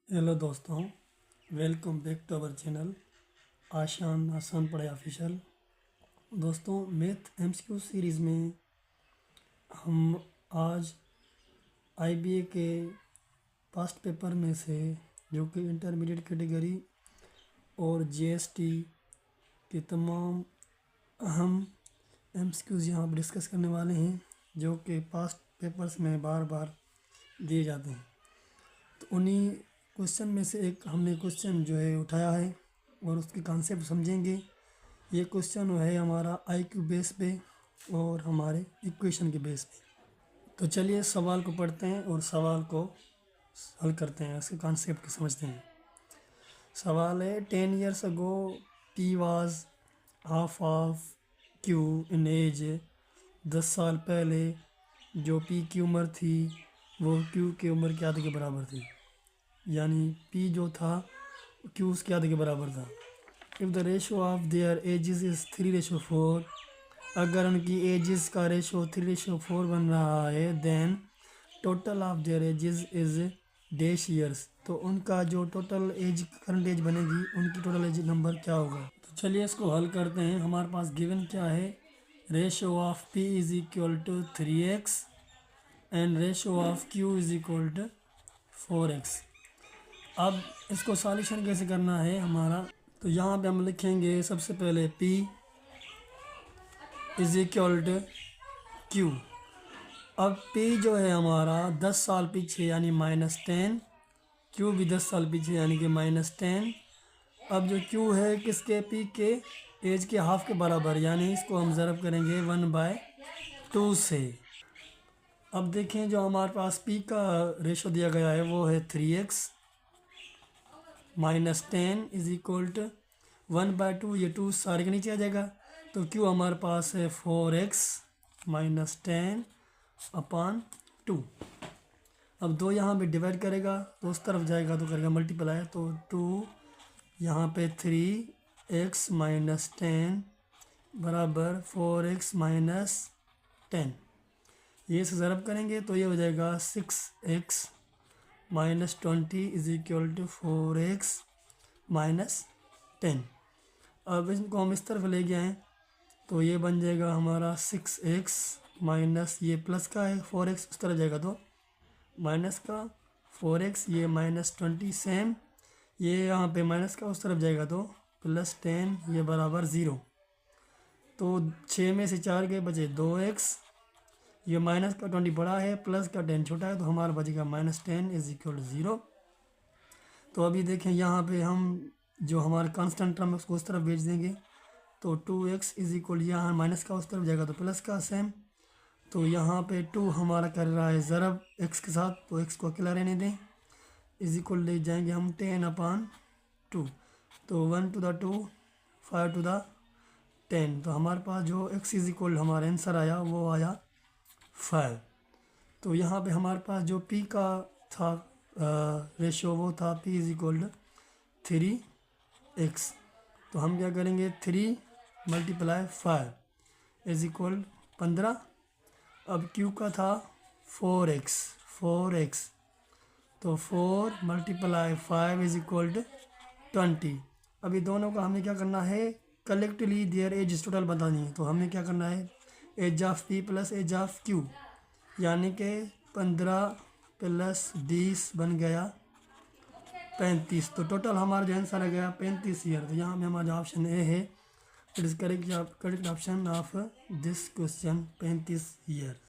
Hello दोस्तों, welcome back to our channel Aasan Padhai official. दोस्तों, math MCQ series में हम आज आईबीए के पास्ट पेपर में से जो कि इंटरमीडिएट कैटेगरी और जीएसटी के तमाम अहम एमसीक्यूज़ यहाँ पर डिस्कस करने वाले हैं, जो कि पास्ट पेपर्स में बार बार दिए जाते हैं। तो उन्हीं क्वेश्चन में से एक हमने क्वेश्चन जो है उठाया है और उसके कॉन्सेप्ट समझेंगे। ये क्वेश्चन है हमारा आईक्यू बेस पे और हमारे इक्वेशन के बेस पे। तो चलिए सवाल को पढ़ते हैं और सवाल को हल करते हैं, इसके कॉन्सेप्ट को समझते हैं। सवाल है 10 years ago P was half of Q in age। 10 साल पहले जो P की उम्र थी वो Q की उम्र के आधे के बराबर थी, यानी P जो था Q उसके आधे के बराबर था। If the ratio of their ages is 3:4, अगर उनकी एजेस का रेशो 3:4 बन रहा है, then total of their ages is dash years, तो उनका जो टोटल एज करंट एज बनेगी, उनकी टोटल एज नंबर क्या होगा। तो चलिए इसको हल करते हैं। हमारे पास गिवन क्या है, ratio of P is equal to 3x and ratio of Q is equal to 4x। अब इसको सॉल्यूशन कैसे करना है हमारा, तो यहाँ पे हम लिखेंगे सबसे पहले P is equal to Q। अब P जो है हमारा 10 साल पीछे यानी -10, Q भी 10 साल पीछे यानी कि -10। अब जो Q है किसके, P के एज के हाफ के बराबर, यानी इसको हम ज़रब करेंगे 1/2 से। अब देखें जो हमारे पास P का रेशो दिया गया है वो है 3x -10 इज इक्वल टू 1/2, ये 2 सारे के नीचे आ जाएगा। तो Q हमारे पास है 4x -10/2। अब 2 यहाँ पे डिवाइड करेगा तो उस तरफ जाएगा तो करेगा मल्टीप्लाई, तो 2 यहाँ पे 3x -10 बराबर 4x -10। ये से ज़रब करेंगे तो ये हो जाएगा 6x -20 is equal to 4x -10। अब इनको हम इस तरफ ले गए हैं तो ये बन जाएगा हमारा 6x माइनस ये प्लस का है 4x उस तरफ जाएगा तो माइनस का 4x, ये -20 सेम, ये यहाँ पे माइनस का उस तरफ जाएगा तो +10, ये बराबर 0। तो 6 में से 4 के बचे 2x, ये माइनस का 20 बड़ा है, प्लस का 10 छोटा है, तो हमारा बचेगा -10 इज इक्वल टू 0। तो अभी देखें यहाँ पे हम जो हमारा कांस्टेंट टर्म है उसको उस तरफ भेज देंगे, तो 2x इज इक्वल, यहाँ माइनस का उस तरफ जाएगा तो प्लस का सेम। तो यहाँ पे 2 हमारा कर रहा है ज़रब x के साथ, तो x को अकेला रहने दें, इज इक्वल ले जाएंगे हम 10/2, तो 1 to the 2 5 to the 10। तो हमारे पास जो x इज इक्वल हमारा आंसर आया वो आया 5। तो यहाँ पे हमारे पास जो P का था रेशो वो था P is equal to 3x। तो हम क्या करेंगे 3 × 5 इज इक्वल 15। अब Q का था 4x, तो 4 × 5 इज इक्वल टू 20। अभी दोनों का हमें क्या करना है, कलेक्टिवली देयर एज टोटल बतानी है। तो हमें क्या करना है, age of P plus age of Q, यानी कि 15 + 20 बन गया 35। तो टोटल हमारा जो आंसर आ गया 35 ईयर। तो यहाँ में हमारा ऑप्शन ए है, it is correct option of this question 35 year.